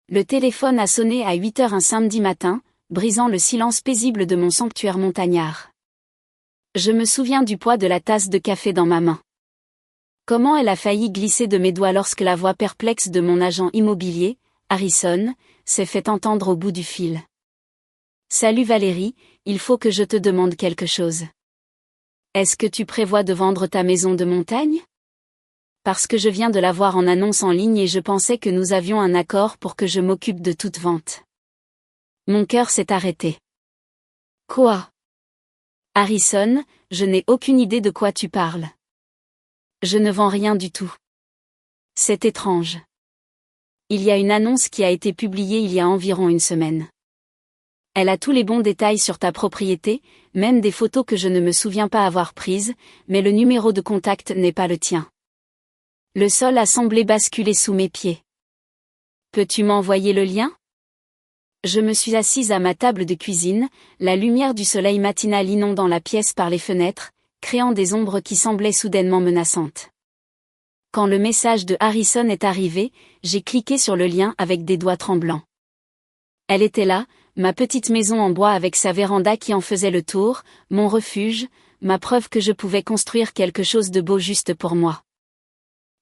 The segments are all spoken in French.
Le téléphone a sonné à 8 heures un samedi matin, brisant le silence paisible de mon sanctuaire montagnard. Je me souviens du poids de la tasse de café dans ma main. Comment elle a failli glisser de mes doigts lorsque la voix perplexe de mon agent immobilier, Harrison, s'est fait entendre au bout du fil. « Salut Valérie, il faut que je te demande quelque chose. Est-ce que tu prévois de vendre ta maison de montagne ? Parce que je viens de la voir en annonce en ligne et je pensais que nous avions un accord pour que je m'occupe de toute vente. » Mon cœur s'est arrêté. Quoi ? Harrison, je n'ai aucune idée de quoi tu parles. Je ne vends rien du tout. C'est étrange. Il y a une annonce qui a été publiée il y a environ une semaine. Elle a tous les bons détails sur ta propriété, même des photos que je ne me souviens pas avoir prises, mais le numéro de contact n'est pas le tien. Le sol a semblé basculer sous mes pieds. Peux-tu m'envoyer le lien ? Je me suis assise à ma table de cuisine, la lumière du soleil matinal inondant la pièce par les fenêtres, créant des ombres qui semblaient soudainement menaçantes. Quand le message de Harrison est arrivé, j'ai cliqué sur le lien avec des doigts tremblants. Elle était là, ma petite maison en bois avec sa véranda qui en faisait le tour, mon refuge, ma preuve que je pouvais construire quelque chose de beau juste pour moi.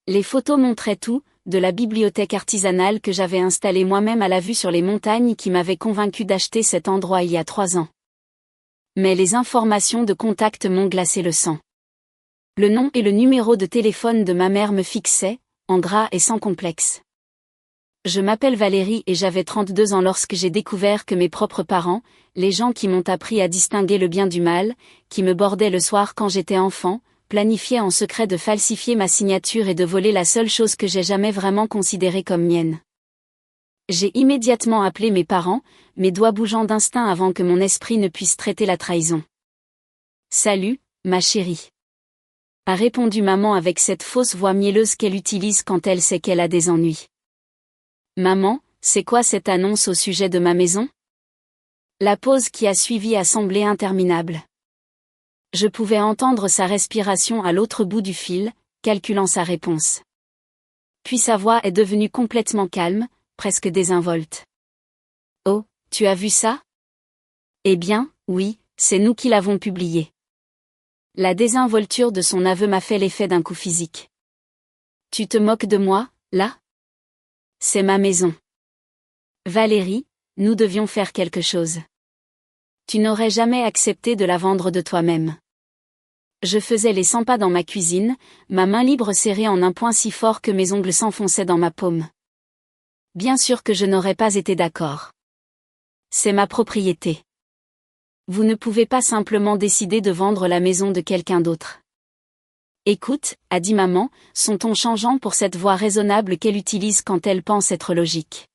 Les photos montraient tout, de la bibliothèque artisanale que j'avais installée moi-même à la vue sur les montagnes qui m'avait convaincu d'acheter cet endroit il y a 3 ans. Mais les informations de contact m'ont glacé le sang. Le nom et le numéro de téléphone de ma mère me fixaient, en gras et sans complexe. Je m'appelle Valérie et j'avais 32 ans lorsque j'ai découvert que mes propres parents, les gens qui m'ont appris à distinguer le bien du mal, qui me bordaient le soir quand j'étais enfant, planifiaient en secret de falsifier ma signature et de voler la seule chose que j'ai jamais vraiment considérée comme mienne. J'ai immédiatement appelé mes parents, mes doigts bougeant d'instinct avant que mon esprit ne puisse traiter la trahison. « Salut, ma chérie. » a répondu maman avec cette fausse voix mielleuse qu'elle utilise quand elle sait qu'elle a des ennuis. « Maman, c'est quoi cette annonce au sujet de ma maison ? » La pause qui a suivi a semblé interminable. Je pouvais entendre sa respiration à l'autre bout du fil, calculant sa réponse. Puis sa voix est devenue complètement calme, presque désinvolte. « Oh, tu as vu ça ? » Eh bien, oui, c'est nous qui l'avons publié. La désinvolture de son aveu m'a fait l'effet d'un coup physique. « Tu te moques de moi, là ? C'est ma maison. Valérie, nous devions faire quelque chose. Tu n'aurais jamais accepté de la vendre de toi-même. » Je faisais les 100 pas dans ma cuisine, ma main libre serrée en un poing si fort que mes ongles s'enfonçaient dans ma paume. Bien sûr que je n'aurais pas été d'accord. C'est ma propriété. Vous ne pouvez pas simplement décider de vendre la maison de quelqu'un d'autre. Écoute, a dit maman, son ton changeant pour cette voix raisonnable qu'elle utilise quand elle pense être logique.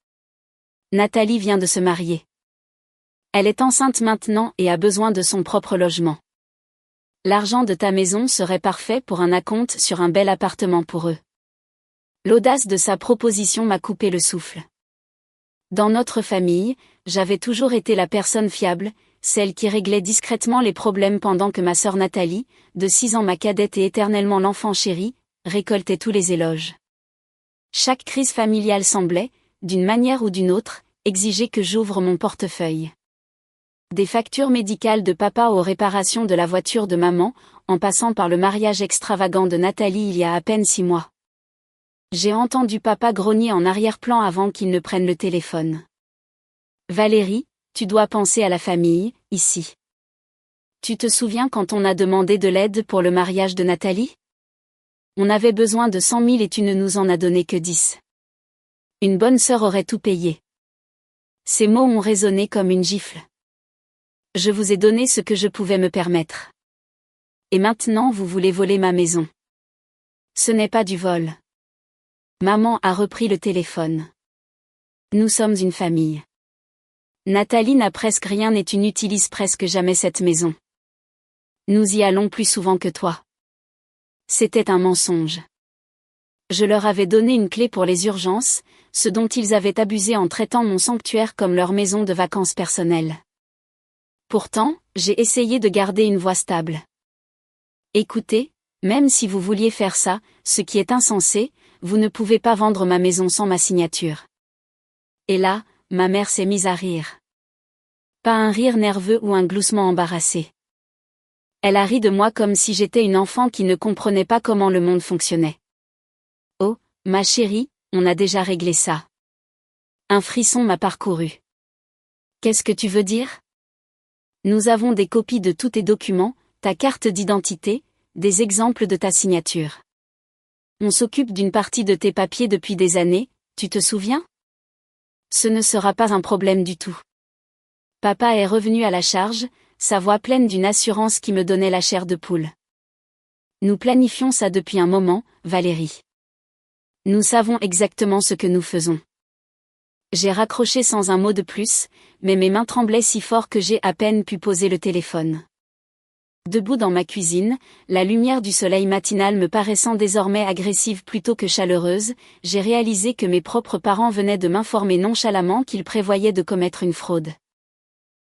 Nathalie vient de se marier. Elle est enceinte maintenant et a besoin de son propre logement. L'argent de ta maison serait parfait pour un acompte sur un bel appartement pour eux. L'audace de sa proposition m'a coupé le souffle. Dans notre famille, j'avais toujours été la personne fiable, celle qui réglait discrètement les problèmes pendant que ma sœur Nathalie, de 6 ans ma cadette et éternellement l'enfant chéri, récoltait tous les éloges. Chaque crise familiale semblait, d'une manière ou d'une autre, exiger que j'ouvre mon portefeuille. Des factures médicales de papa aux réparations de la voiture de maman, en passant par le mariage extravagant de Nathalie il y a à peine 6 mois. J'ai entendu papa grogner en arrière-plan avant qu'il ne prenne le téléphone. « Valérie, tu dois penser à la famille, ici. Tu te souviens quand on a demandé de l'aide pour le mariage de Nathalie ? On avait besoin de 100 000 et tu ne nous en as donné que 10. Une bonne sœur aurait tout payé. » Ces mots ont résonné comme une gifle. Je vous ai donné ce que je pouvais me permettre. Et maintenant vous voulez voler ma maison. Ce n'est pas du vol. Maman a repris le téléphone. Nous sommes une famille. Nathalie n'a presque rien et tu n'utilises presque jamais cette maison. Nous y allons plus souvent que toi. C'était un mensonge. Je leur avais donné une clé pour les urgences, ce dont ils avaient abusé en traitant mon sanctuaire comme leur maison de vacances personnelle. Pourtant, j'ai essayé de garder une voix stable. Écoutez, même si vous vouliez faire ça, ce qui est insensé, vous ne pouvez pas vendre ma maison sans ma signature. Et là, ma mère s'est mise à rire. Pas un rire nerveux ou un gloussement embarrassé. Elle a ri de moi comme si j'étais une enfant qui ne comprenait pas comment le monde fonctionnait. Oh, ma chérie, on a déjà réglé ça. Un frisson m'a parcouru. Qu'est-ce que tu veux dire? Nous avons des copies de tous tes documents, ta carte d'identité, des exemples de ta signature. On s'occupe d'une partie de tes papiers depuis des années, tu te souviens? Ce ne sera pas un problème du tout. Papa est revenu à la charge, sa voix pleine d'une assurance qui me donnait la chair de poule. Nous planifions ça depuis un moment, Valérie. Nous savons exactement ce que nous faisons. J'ai raccroché sans un mot de plus, mais mes mains tremblaient si fort que j'ai à peine pu poser le téléphone. Debout dans ma cuisine, la lumière du soleil matinal me paraissant désormais agressive plutôt que chaleureuse, j'ai réalisé que mes propres parents venaient de m'informer nonchalamment qu'ils prévoyaient de commettre une fraude.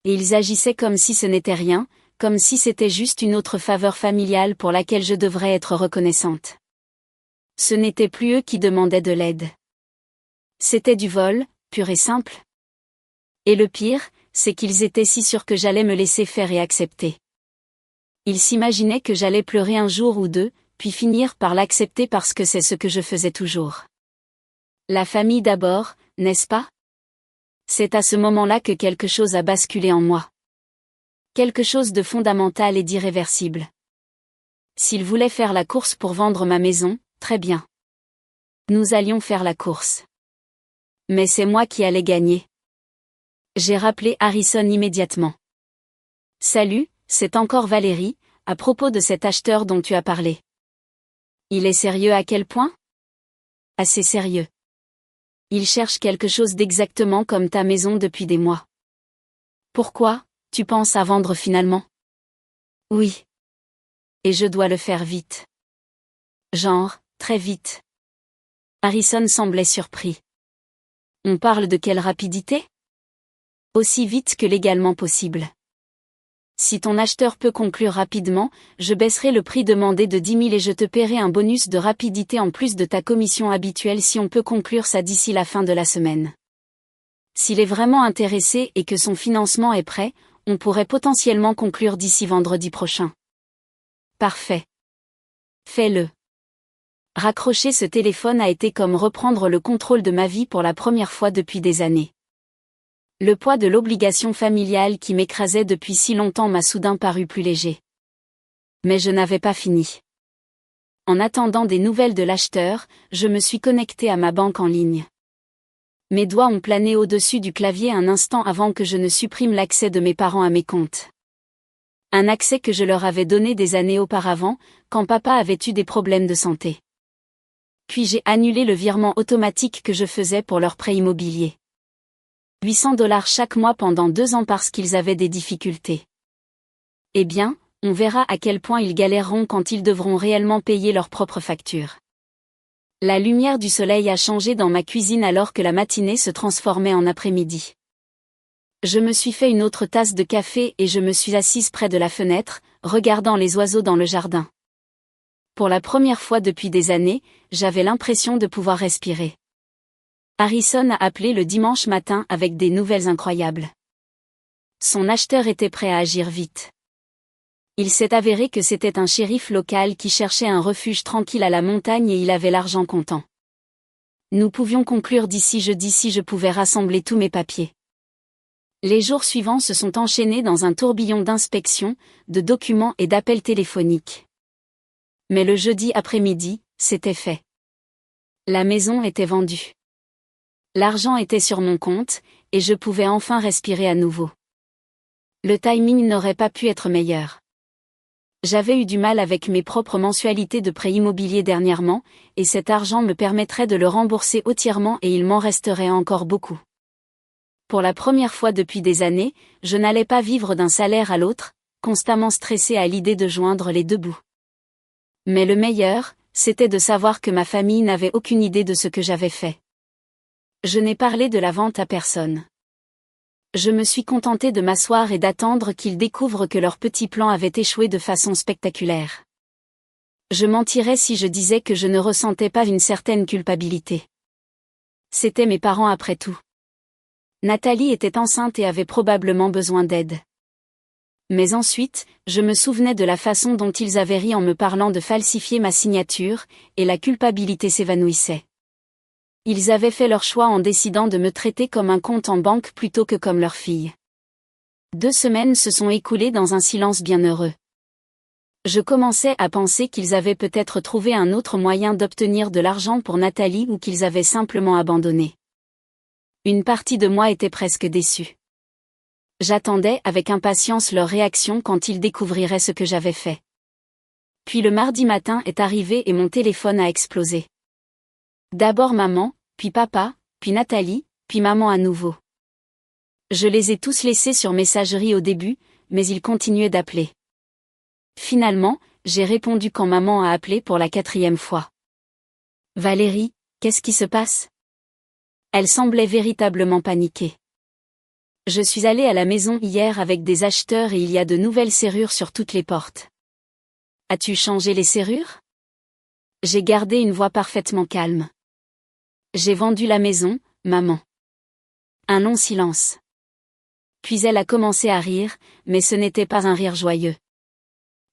Et ils agissaient comme si ce n'était rien, comme si c'était juste une autre faveur familiale pour laquelle je devrais être reconnaissante. Ce n'était plus eux qui demandaient de l'aide. C'était du vol, pur et simple. Et le pire, c'est qu'ils étaient si sûrs que j'allais me laisser faire et accepter. Ils s'imaginaient que j'allais pleurer un jour ou deux, puis finir par l'accepter parce que c'est ce que je faisais toujours. La famille d'abord, n'est-ce pas? C'est à ce moment-là que quelque chose a basculé en moi. Quelque chose de fondamental et d'irréversible. S'ils voulaient faire la course pour vendre ma maison, très bien. Nous allions faire la course. Mais c'est moi qui allais gagner. J'ai rappelé Harrison immédiatement. Salut, c'est encore Valérie, à propos de cet acheteur dont tu as parlé. Il est sérieux à quel point? Assez sérieux. Il cherche quelque chose d'exactement comme ta maison depuis des mois. Pourquoi, tu penses à vendre finalement? Oui. Et je dois le faire vite. Genre, très vite. Harrison semblait surpris. On parle de quelle rapidité? Aussi vite que légalement possible. Si ton acheteur peut conclure rapidement, je baisserai le prix demandé de 10 000 et je te paierai un bonus de rapidité en plus de ta commission habituelle si on peut conclure ça d'ici la fin de la semaine. S'il est vraiment intéressé et que son financement est prêt, on pourrait potentiellement conclure d'ici vendredi prochain. Parfait. Fais-le. Raccrocher ce téléphone a été comme reprendre le contrôle de ma vie pour la première fois depuis des années. Le poids de l'obligation familiale qui m'écrasait depuis si longtemps m'a soudain paru plus léger. Mais je n'avais pas fini. En attendant des nouvelles de l'acheteur, je me suis connectée à ma banque en ligne. Mes doigts ont plané au-dessus du clavier un instant avant que je ne supprime l'accès de mes parents à mes comptes. Un accès que je leur avais donné des années auparavant, quand papa avait eu des problèmes de santé. Puis j'ai annulé le virement automatique que je faisais pour leur prêt immobilier. 800 $ chaque mois pendant 2 ans parce qu'ils avaient des difficultés. Eh bien, on verra à quel point ils galéreront quand ils devront réellement payer leurs propres factures. La lumière du soleil a changé dans ma cuisine alors que la matinée se transformait en après-midi. Je me suis fait une autre tasse de café et je me suis assise près de la fenêtre, regardant les oiseaux dans le jardin. Pour la première fois depuis des années, j'avais l'impression de pouvoir respirer. Harrison a appelé le dimanche matin avec des nouvelles incroyables. Son acheteur était prêt à agir vite. Il s'est avéré que c'était un shérif local qui cherchait un refuge tranquille à la montagne et il avait l'argent comptant. Nous pouvions conclure d'ici jeudi si je pouvais rassembler tous mes papiers. Les jours suivants se sont enchaînés dans un tourbillon d'inspections, de documents et d'appels téléphoniques. Mais le jeudi après-midi, c'était fait. La maison était vendue. L'argent était sur mon compte, et je pouvais enfin respirer à nouveau. Le timing n'aurait pas pu être meilleur. J'avais eu du mal avec mes propres mensualités de prêt immobilier dernièrement, et cet argent me permettrait de le rembourser entièrement et il m'en resterait encore beaucoup. Pour la première fois depuis des années, je n'allais pas vivre d'un salaire à l'autre, constamment stressé à l'idée de joindre les deux bouts. Mais le meilleur, c'était de savoir que ma famille n'avait aucune idée de ce que j'avais fait. Je n'ai parlé de la vente à personne. Je me suis contentée de m'asseoir et d'attendre qu'ils découvrent que leur petit plan avait échoué de façon spectaculaire. Je mentirais si je disais que je ne ressentais pas une certaine culpabilité. C'étaient mes parents après tout. Nathalie était enceinte et avait probablement besoin d'aide. Mais ensuite, je me souvenais de la façon dont ils avaient ri en me parlant de falsifier ma signature, et la culpabilité s'évanouissait. Ils avaient fait leur choix en décidant de me traiter comme un compte en banque plutôt que comme leur fille. 2 semaines se sont écoulées dans un silence bienheureux. Je commençais à penser qu'ils avaient peut-être trouvé un autre moyen d'obtenir de l'argent pour Nathalie ou qu'ils avaient simplement abandonné. Une partie de moi était presque déçue. J'attendais avec impatience leur réaction quand ils découvriraient ce que j'avais fait. Puis le mardi matin est arrivé et mon téléphone a explosé. D'abord maman, puis papa, puis Nathalie, puis maman à nouveau. Je les ai tous laissés sur messagerie au début, mais ils continuaient d'appeler. Finalement, j'ai répondu quand maman a appelé pour la 4e fois. Valérie, qu'est-ce qui se passe? Elle semblait véritablement paniquée. Je suis allée à la maison hier avec des acheteurs et il y a de nouvelles serrures sur toutes les portes. As-tu changé les serrures? J'ai gardé une voix parfaitement calme. J'ai vendu la maison, maman. Un long silence. Puis elle a commencé à rire, mais ce n'était pas un rire joyeux.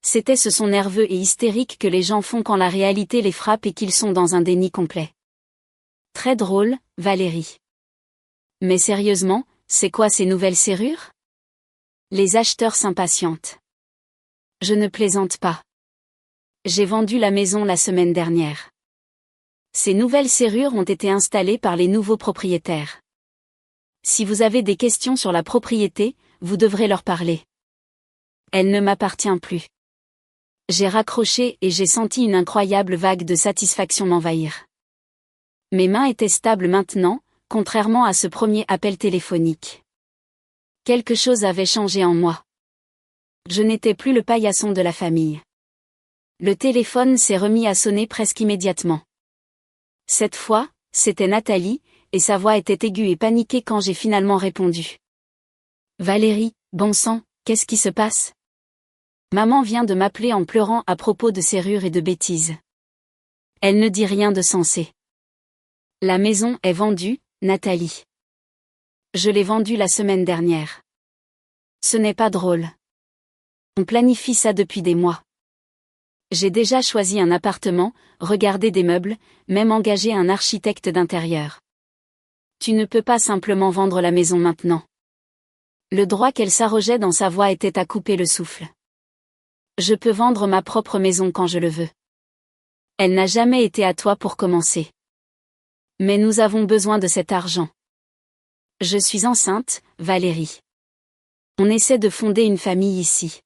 C'était ce son nerveux et hystérique que les gens font quand la réalité les frappe et qu'ils sont dans un déni complet. Très drôle, Valérie. Mais sérieusement, c'est quoi ces nouvelles serrures? Les acheteurs s'impatientent. Je ne plaisante pas. J'ai vendu la maison la semaine dernière. Ces nouvelles serrures ont été installées par les nouveaux propriétaires. Si vous avez des questions sur la propriété, vous devrez leur parler. Elle ne m'appartient plus. J'ai raccroché et j'ai senti une incroyable vague de satisfaction m'envahir. Mes mains étaient stables maintenant, contrairement à ce premier appel téléphonique. Quelque chose avait changé en moi. Je n'étais plus le paillasson de la famille. Le téléphone s'est remis à sonner presque immédiatement. Cette fois, c'était Nathalie, et sa voix était aiguë et paniquée quand j'ai finalement répondu. Valérie, bon sang, qu'est-ce qui se passe? Maman vient de m'appeler en pleurant à propos de serrures et de bêtises. Elle ne dit rien de sensé. La maison est vendue, Nathalie. Je l'ai vendue la semaine dernière. Ce n'est pas drôle. On planifie ça depuis des mois. J'ai déjà choisi un appartement, regardé des meubles, même engagé un architecte d'intérieur. Tu ne peux pas simplement vendre la maison maintenant. Le droit qu'elle s'arrogeait dans sa voix était à couper le souffle. Je peux vendre ma propre maison quand je le veux. Elle n'a jamais été à toi pour commencer. Mais nous avons besoin de cet argent. Je suis enceinte, Valérie. On essaie de fonder une famille ici.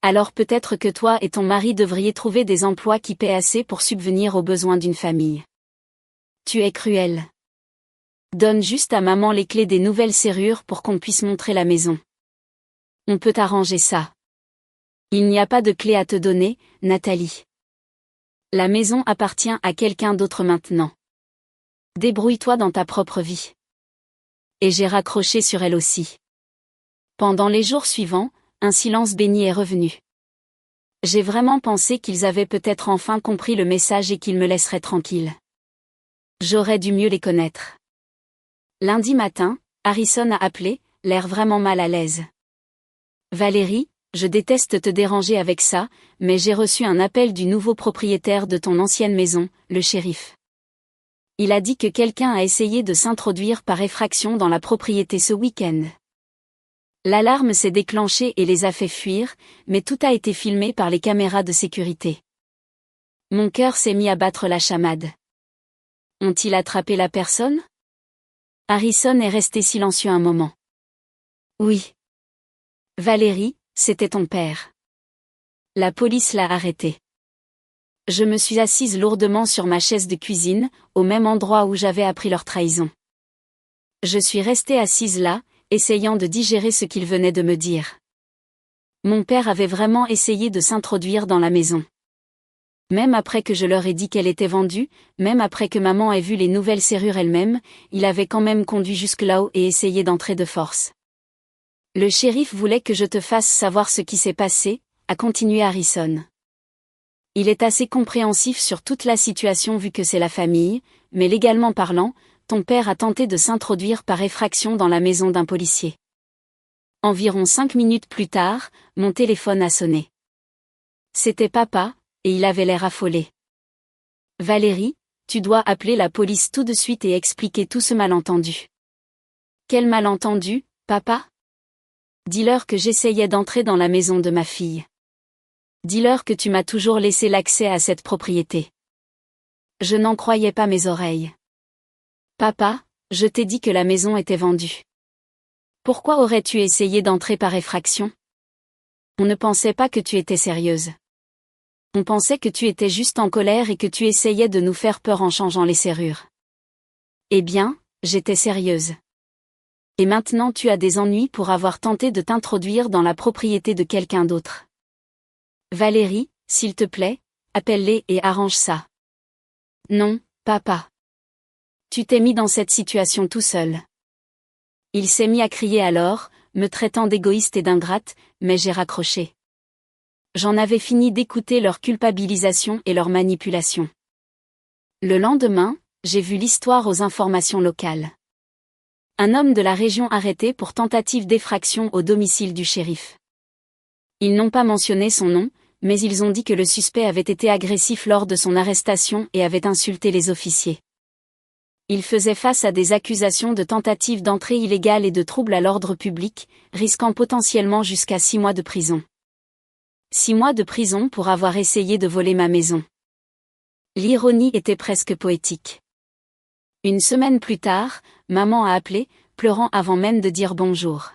Alors peut-être que toi et ton mari devriez trouver des emplois qui paient assez pour subvenir aux besoins d'une famille. Tu es cruel. Donne juste à maman les clés des nouvelles serrures pour qu'on puisse montrer la maison. On peut arranger ça. Il n'y a pas de clé à te donner, Nathalie. La maison appartient à quelqu'un d'autre maintenant. Débrouille-toi dans ta propre vie. Et j'ai raccroché sur elle aussi. Pendant les jours suivants, un silence béni est revenu. J'ai vraiment pensé qu'ils avaient peut-être enfin compris le message et qu'ils me laisseraient tranquille. J'aurais dû mieux les connaître. Lundi matin, Harrison a appelé, l'air vraiment mal à l'aise. Valérie, je déteste te déranger avec ça, mais j'ai reçu un appel du nouveau propriétaire de ton ancienne maison, le shérif. Il a dit que quelqu'un a essayé de s'introduire par effraction dans la propriété ce week-end. L'alarme s'est déclenchée et les a fait fuir, mais tout a été filmé par les caméras de sécurité. Mon cœur s'est mis à battre la chamade. Ont-ils attrapé la personne? Harrison est resté silencieux un moment. Oui. Valérie, c'était ton père. La police l'a arrêté. Je me suis assise lourdement sur ma chaise de cuisine, au même endroit où j'avais appris leur trahison. Je suis restée assise là, essayant de digérer ce qu'il venait de me dire. Mon père avait vraiment essayé de s'introduire dans la maison. Même après que je leur ai dit qu'elle était vendue, même après que maman ait vu les nouvelles serrures elle-même, il avait quand même conduit jusque là-haut et essayé d'entrer de force. Le shérif voulait que je te fasse savoir ce qui s'est passé, a continué Harrison. Il est assez compréhensif sur toute la situation vu que c'est la famille, mais légalement parlant, ton père a tenté de s'introduire par effraction dans la maison d'un policier. Environ 5 minutes plus tard, mon téléphone a sonné. C'était papa, et il avait l'air affolé. Valérie, tu dois appeler la police tout de suite et expliquer tout ce malentendu. Quel malentendu, papa? Dis-leur que j'essayais d'entrer dans la maison de ma fille. Dis-leur que tu m'as toujours laissé l'accès à cette propriété. Je n'en croyais pas mes oreilles. Papa, je t'ai dit que la maison était vendue. Pourquoi aurais-tu essayé d'entrer par effraction? On ne pensait pas que tu étais sérieuse. On pensait que tu étais juste en colère et que tu essayais de nous faire peur en changeant les serrures. Eh bien, j'étais sérieuse. Et maintenant tu as des ennuis pour avoir tenté de t'introduire dans la propriété de quelqu'un d'autre. Valérie, s'il te plaît, appelle-les et arrange ça. Non, papa. Tu t'es mis dans cette situation tout seul. Il s'est mis à crier alors, me traitant d'égoïste et d'ingrate, mais j'ai raccroché. J'en avais fini d'écouter leur culpabilisation et leur manipulation. Le lendemain, j'ai vu l'histoire aux informations locales. Un homme de la région arrêté pour tentative d'effraction au domicile du shérif. Ils n'ont pas mentionné son nom, mais ils ont dit que le suspect avait été agressif lors de son arrestation et avait insulté les officiers. Il faisait face à des accusations de tentative d'entrée illégale et de trouble à l'ordre public, risquant potentiellement jusqu'à 6 mois de prison. 6 mois de prison pour avoir essayé de voler ma maison. L'ironie était presque poétique. Une semaine plus tard, maman a appelé, pleurant avant même de dire bonjour.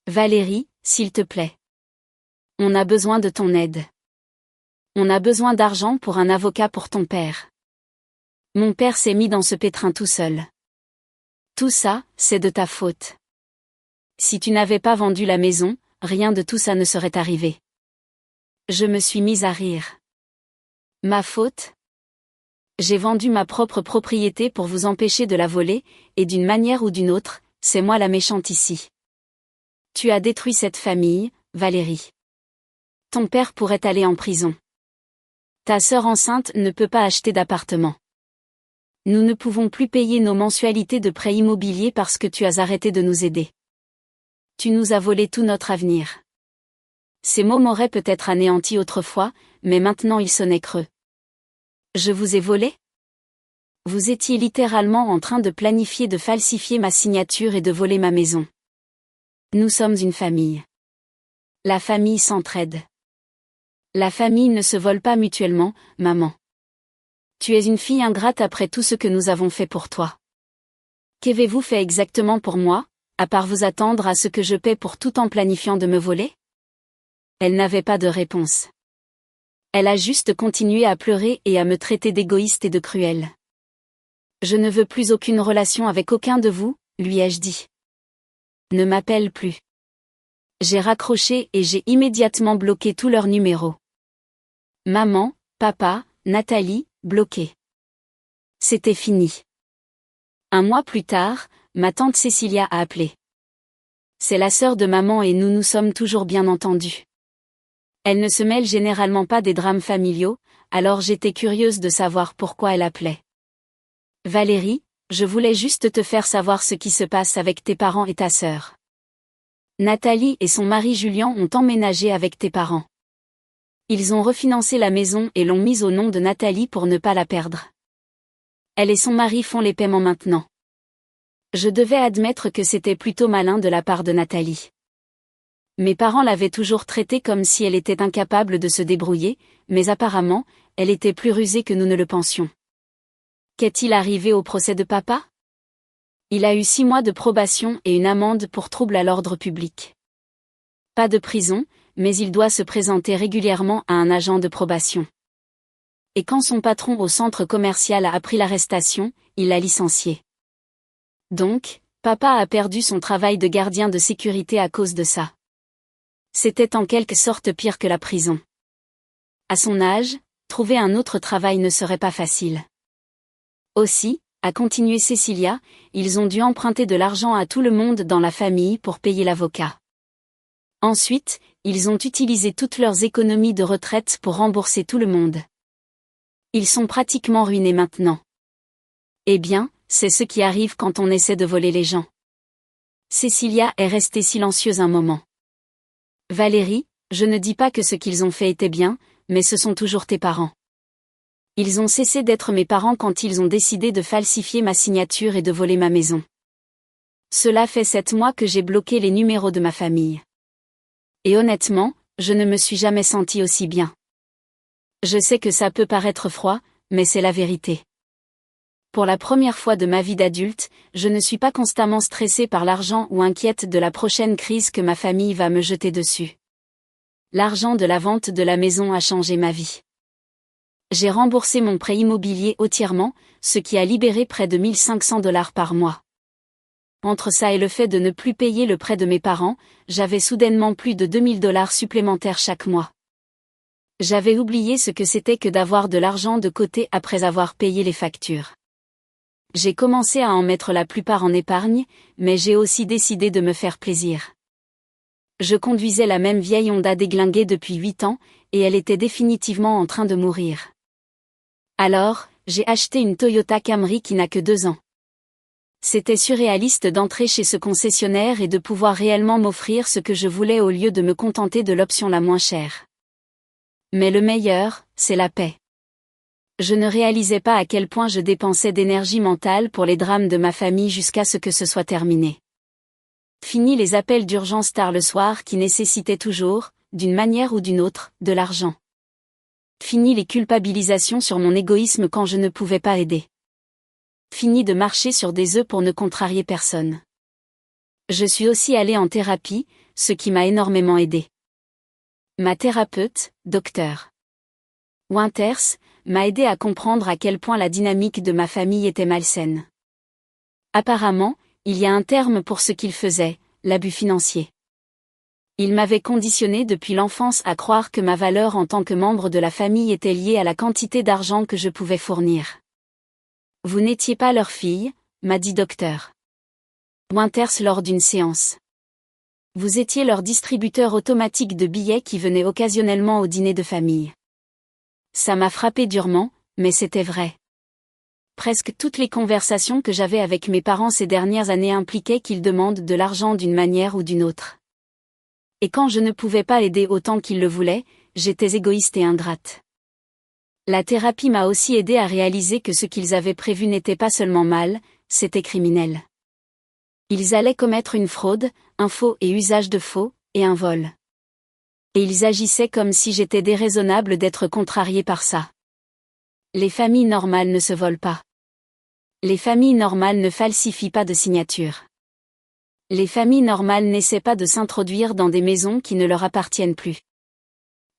Valérie, s'il te plaît. On a besoin de ton aide. On a besoin d'argent pour un avocat pour ton père. Mon père s'est mis dans ce pétrin tout seul. Tout ça, c'est de ta faute. Si tu n'avais pas vendu la maison, rien de tout ça ne serait arrivé. Je me suis mise à rire. Ma faute? J'ai vendu ma propre propriété pour vous empêcher de la voler, et d'une manière ou d'une autre, c'est moi la méchante ici. Tu as détruit cette famille, Valérie. Ton père pourrait aller en prison. Ta sœur enceinte ne peut pas acheter d'appartement. Nous ne pouvons plus payer nos mensualités de prêt immobilier parce que tu as arrêté de nous aider. Tu nous as volé tout notre avenir. Ces mots m'auraient peut-être anéanti autrefois, mais maintenant ils sonnaient creux. Je vous ai volé? Vous étiez littéralement en train de planifier de falsifier ma signature et de voler ma maison. Nous sommes une famille. La famille s'entraide. La famille ne se vole pas mutuellement, maman. Tu es une fille ingrate après tout ce que nous avons fait pour toi. Qu'avez-vous fait exactement pour moi, à part vous attendre à ce que je paie pour tout en planifiant de me voler? Elle n'avait pas de réponse. Elle a juste continué à pleurer et à me traiter d'égoïste et de cruel. Je ne veux plus aucune relation avec aucun de vous, lui ai-je dit. Ne m'appelle plus. J'ai raccroché et j'ai immédiatement bloqué tous leurs numéros. Maman, papa, Nathalie, bloqués. C'était fini. Un mois plus tard, ma tante Cécilia a appelé. C'est la sœur de maman et nous nous sommes toujours bien entendus. Elle ne se mêle généralement pas des drames familiaux, alors j'étais curieuse de savoir pourquoi elle appelait. Valérie, je voulais juste te faire savoir ce qui se passe avec tes parents et ta sœur. Nathalie et son mari Julien ont emménagé avec tes parents. Ils ont refinancé la maison et l'ont mise au nom de Nathalie pour ne pas la perdre. Elle et son mari font les paiements maintenant. Je devais admettre que c'était plutôt malin de la part de Nathalie. Mes parents l'avaient toujours traitée comme si elle était incapable de se débrouiller, mais apparemment, elle était plus rusée que nous ne le pensions. Qu'est-il arrivé au procès de papa? Il a eu 6 mois de probation et une amende pour trouble à l'ordre public. Pas de prison, mais il doit se présenter régulièrement à un agent de probation. Et quand son patron au centre commercial a appris l'arrestation, il l'a licencié. Donc, papa a perdu son travail de gardien de sécurité à cause de ça. C'était en quelque sorte pire que la prison. À son âge, trouver un autre travail ne serait pas facile. Aussi, a continué Cécilia, ils ont dû emprunter de l'argent à tout le monde dans la famille pour payer l'avocat. Ensuite, ils ont utilisé toutes leurs économies de retraite pour rembourser tout le monde. Ils sont pratiquement ruinés maintenant. Eh bien, c'est ce qui arrive quand on essaie de voler les gens. Cécilia est restée silencieuse un moment. Valérie, je ne dis pas que ce qu'ils ont fait était bien, mais ce sont toujours tes parents. Ils ont cessé d'être mes parents quand ils ont décidé de falsifier ma signature et de voler ma maison. Cela fait 7 mois que j'ai bloqué les numéros de ma famille. Et honnêtement, je ne me suis jamais sentie aussi bien. Je sais que ça peut paraître froid, mais c'est la vérité. Pour la première fois de ma vie d'adulte, je ne suis pas constamment stressée par l'argent ou inquiète de la prochaine crise que ma famille va me jeter dessus. L'argent de la vente de la maison a changé ma vie. J'ai remboursé mon prêt immobilier entièrement, ce qui a libéré près de 1 500 $ par mois. Entre ça et le fait de ne plus payer le prêt de mes parents, j'avais soudainement plus de 2 000 $ supplémentaires chaque mois. J'avais oublié ce que c'était que d'avoir de l'argent de côté après avoir payé les factures. J'ai commencé à en mettre la plupart en épargne, mais j'ai aussi décidé de me faire plaisir. Je conduisais la même vieille Honda déglinguée depuis 8 ans, et elle était définitivement en train de mourir. Alors, j'ai acheté une Toyota Camry qui n'a que 2 ans. C'était surréaliste d'entrer chez ce concessionnaire et de pouvoir réellement m'offrir ce que je voulais au lieu de me contenter de l'option la moins chère. Mais le meilleur, c'est la paix. Je ne réalisais pas à quel point je dépensais d'énergie mentale pour les drames de ma famille jusqu'à ce que ce soit terminé. Fini les appels d'urgence tard le soir qui nécessitaient toujours, d'une manière ou d'une autre, de l'argent. Fini les culpabilisations sur mon égoïsme quand je ne pouvais pas aider. Fini de marcher sur des œufs pour ne contrarier personne. Je suis aussi allée en thérapie, ce qui m'a énormément aidé. Ma thérapeute, Dr. Winters, m'a aidé à comprendre à quel point la dynamique de ma famille était malsaine. Apparemment, il y a un terme pour ce qu'il faisait, l'abus financier. Il m'avait conditionné depuis l'enfance à croire que ma valeur en tant que membre de la famille était liée à la quantité d'argent que je pouvais fournir. Vous n'étiez pas leur fille, m'a dit Dr. Winters lors d'une séance. Vous étiez leur distributeur automatique de billets qui venait occasionnellement au dîner de famille. Ça m'a frappé durement, mais c'était vrai. Presque toutes les conversations que j'avais avec mes parents ces dernières années impliquaient qu'ils demandent de l'argent d'une manière ou d'une autre. Et quand je ne pouvais pas aider autant qu'ils le voulaient, j'étais égoïste et ingrate. La thérapie m'a aussi aidé à réaliser que ce qu'ils avaient prévu n'était pas seulement mal, c'était criminel. Ils allaient commettre une fraude, un faux et usage de faux, et un vol. Et ils agissaient comme si j'étais déraisonnable d'être contrariée par ça. Les familles normales ne se volent pas. Les familles normales ne falsifient pas de signature. Les familles normales n'essaient pas de s'introduire dans des maisons qui ne leur appartiennent plus.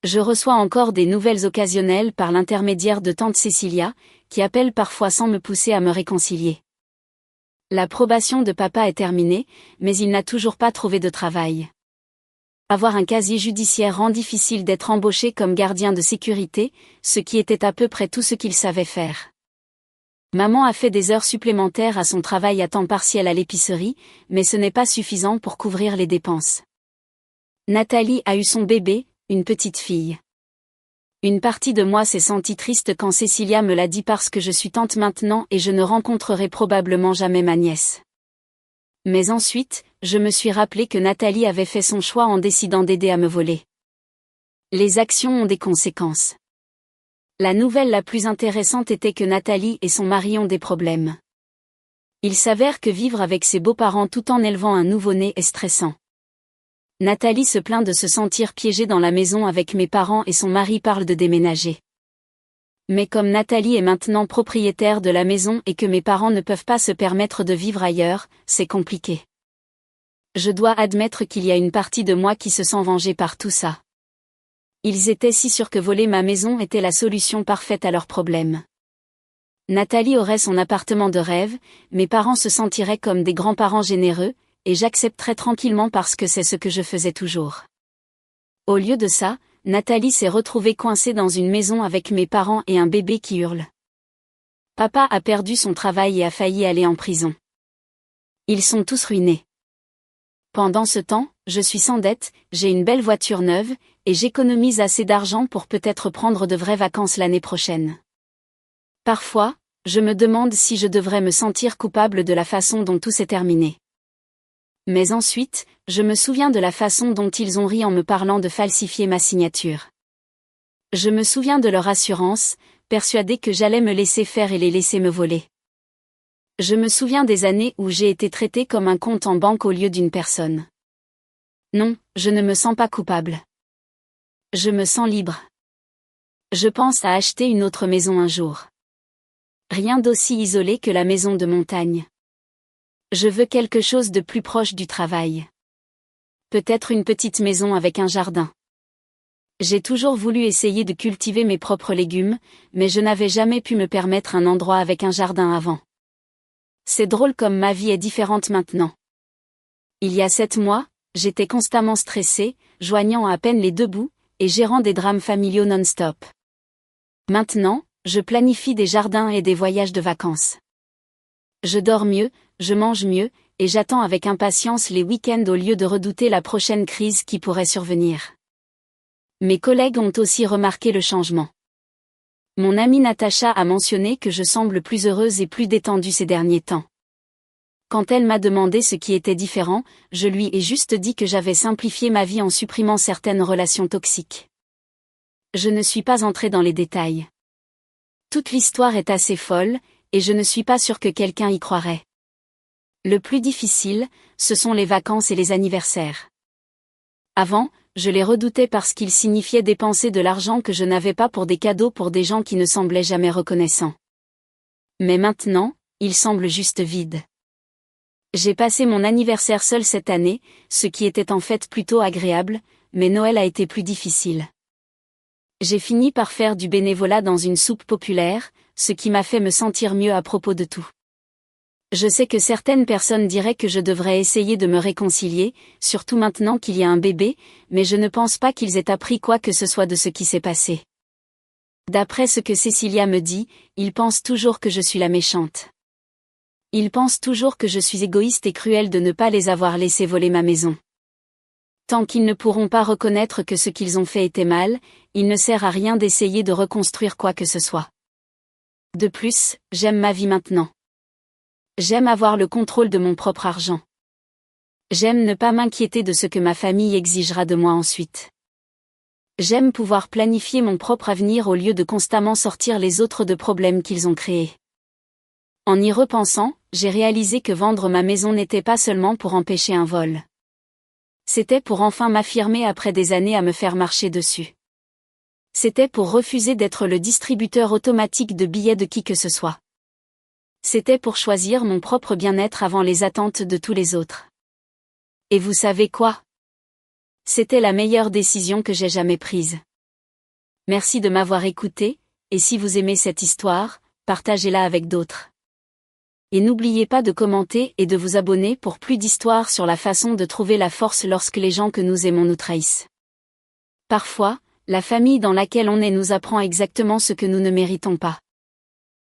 Je reçois encore des nouvelles occasionnelles par l'intermédiaire de tante Cécilia, qui appelle parfois sans me pousser à me réconcilier. La probation de papa est terminée, mais il n'a toujours pas trouvé de travail. Avoir un casier judiciaire rend difficile d'être embauché comme gardien de sécurité, ce qui était à peu près tout ce qu'il savait faire. Maman a fait des heures supplémentaires à son travail à temps partiel à l'épicerie, mais ce n'est pas suffisant pour couvrir les dépenses. Nathalie a eu son bébé, une petite fille. Une partie de moi s'est sentie triste quand Cécilia me l'a dit parce que je suis tante maintenant et je ne rencontrerai probablement jamais ma nièce. Mais ensuite, je me suis rappelé que Nathalie avait fait son choix en décidant d'aider à me voler. Les actions ont des conséquences. La nouvelle la plus intéressante était que Nathalie et son mari ont des problèmes. Il s'avère que vivre avec ses beaux-parents tout en élevant un nouveau-né est stressant. Nathalie se plaint de se sentir piégée dans la maison avec mes parents et son mari parle de déménager. Mais comme Nathalie est maintenant propriétaire de la maison et que mes parents ne peuvent pas se permettre de vivre ailleurs, c'est compliqué. Je dois admettre qu'il y a une partie de moi qui se sent vengée par tout ça. Ils étaient si sûrs que voler ma maison était la solution parfaite à leurs problèmes. Nathalie aurait son appartement de rêve, mes parents se sentiraient comme des grands-parents généreux, et j'accepterais tranquillement parce que c'est ce que je faisais toujours. Au lieu de ça, Nathalie s'est retrouvée coincée dans une maison avec mes parents et un bébé qui hurle. Papa a perdu son travail et a failli aller en prison. Ils sont tous ruinés. Pendant ce temps, je suis sans dette, j'ai une belle voiture neuve, et j'économise assez d'argent pour peut-être prendre de vraies vacances l'année prochaine. Parfois, je me demande si je devrais me sentir coupable de la façon dont tout s'est terminé. Mais ensuite, je me souviens de la façon dont ils ont ri en me parlant de falsifier ma signature. Je me souviens de leur assurance, persuadée que j'allais me laisser faire et les laisser me voler. Je me souviens des années où j'ai été traitée comme un compte en banque au lieu d'une personne. Non, je ne me sens pas coupable. Je me sens libre. Je pense à acheter une autre maison un jour. Rien d'aussi isolé que la maison de montagne. Je veux quelque chose de plus proche du travail. Peut-être une petite maison avec un jardin. J'ai toujours voulu essayer de cultiver mes propres légumes, mais je n'avais jamais pu me permettre un endroit avec un jardin avant. C'est drôle comme ma vie est différente maintenant. Il y a 7 mois, j'étais constamment stressée, joignant à peine les deux bouts, et gérant des drames familiaux non-stop. Maintenant, je planifie des jardins et des voyages de vacances. Je dors mieux, je mange mieux, et j'attends avec impatience les week-ends au lieu de redouter la prochaine crise qui pourrait survenir. Mes collègues ont aussi remarqué le changement. Mon amie Natacha a mentionné que je semble plus heureuse et plus détendue ces derniers temps. Quand elle m'a demandé ce qui était différent, je lui ai juste dit que j'avais simplifié ma vie en supprimant certaines relations toxiques. Je ne suis pas entrée dans les détails. Toute l'histoire est assez folle, et je ne suis pas sûre que quelqu'un y croirait. Le plus difficile, ce sont les vacances et les anniversaires. Avant, je les redoutais parce qu'ils signifiaient dépenser de l'argent que je n'avais pas pour des cadeaux pour des gens qui ne semblaient jamais reconnaissants. Mais maintenant, ils semblent juste vides. J'ai passé mon anniversaire seule cette année, ce qui était en fait plutôt agréable, mais Noël a été plus difficile. J'ai fini par faire du bénévolat dans une soupe populaire, ce qui m'a fait me sentir mieux à propos de tout. Je sais que certaines personnes diraient que je devrais essayer de me réconcilier, surtout maintenant qu'il y a un bébé, mais je ne pense pas qu'ils aient appris quoi que ce soit de ce qui s'est passé. D'après ce que Cécilia me dit, ils pensent toujours que je suis la méchante. Ils pensent toujours que je suis égoïste et cruelle de ne pas les avoir laissés voler ma maison. Tant qu'ils ne pourront pas reconnaître que ce qu'ils ont fait était mal, il ne sert à rien d'essayer de reconstruire quoi que ce soit. De plus, j'aime ma vie maintenant. J'aime avoir le contrôle de mon propre argent. J'aime ne pas m'inquiéter de ce que ma famille exigera de moi ensuite. J'aime pouvoir planifier mon propre avenir au lieu de constamment sortir les autres de problèmes qu'ils ont créés. En y repensant, j'ai réalisé que vendre ma maison n'était pas seulement pour empêcher un vol. C'était pour enfin m'affirmer après des années à me faire marcher dessus. C'était pour refuser d'être le distributeur automatique de billets de qui que ce soit. C'était pour choisir mon propre bien-être avant les attentes de tous les autres. Et vous savez quoi? C'était la meilleure décision que j'ai jamais prise. Merci de m'avoir écouté, et si vous aimez cette histoire, partagez-la avec d'autres. Et n'oubliez pas de commenter et de vous abonner pour plus d'histoires sur la façon de trouver la force lorsque les gens que nous aimons nous trahissent. Parfois, la famille dans laquelle on est nous apprend exactement ce que nous ne méritons pas.